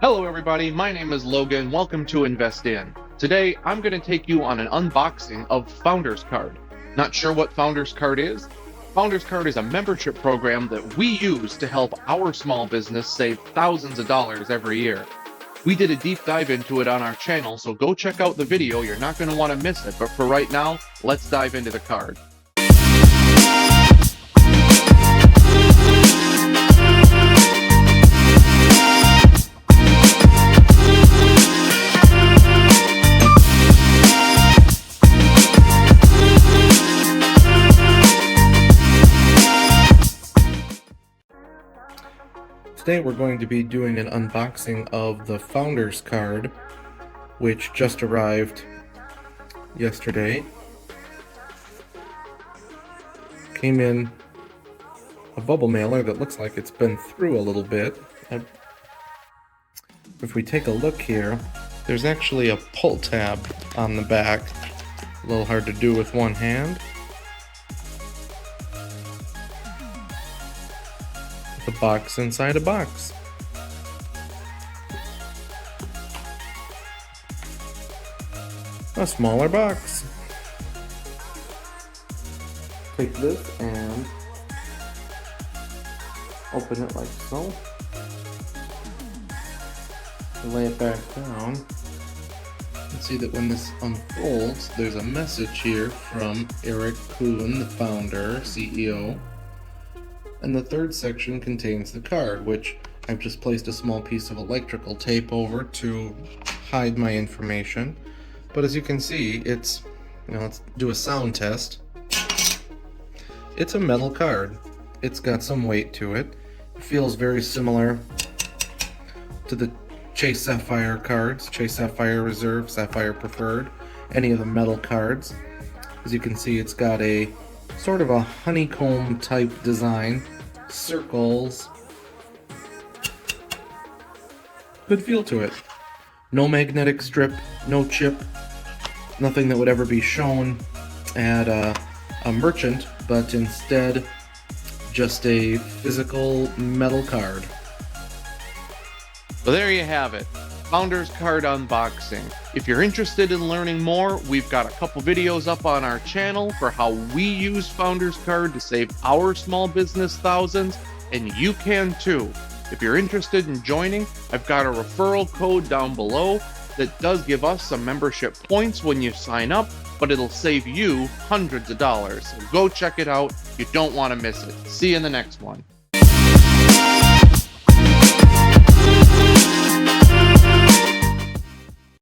Hello everybody, my name is Logan. Welcome to Invest In. Today, I'm going to take you on an unboxing of FoundersCard. Not sure what FoundersCard is? FoundersCard is a membership program that we use to help our small business save thousands of dollars every year. We did a deep dive into it on our channel, so go check out the video. You're not going to want to miss it. But for right now, let's dive into the card. Today we're going to be doing an unboxing of the FoundersCard, which just arrived yesterday. Came in a bubble mailer that looks like it's been through a little bit. If we take a look here, there's actually a pull tab on the back. A little hard to do with one hand. The box inside a box. A smaller box. Take this and open it like so. Lay it back down. You see that when this unfolds, there's a message here from Eric Kuhn, the founder, CEO. And the third section contains the card, which I've just placed a small piece of electrical tape over to hide my information. But as you can see, it's, let's do a sound test. It's a metal card. It's got some weight to it. It feels very similar to the Chase Sapphire cards, Chase Sapphire Reserve, Sapphire Preferred, any of the metal cards. As you can see, it's got a sort of a honeycomb type design, circles, good feel to it. No magnetic strip, no chip, nothing that would ever be shown at a merchant, but instead just a physical metal card. So there you have it, FoundersCard unboxing. If you're interested in learning more, we've got a couple videos up on our channel for how we use FoundersCard to save our small business thousands, and you can too. If you're interested in joining, I've got a referral code down below that does give us some membership points when you sign up, but it'll save you hundreds of dollars. So go check it out. You don't want to miss it. See you in the next one.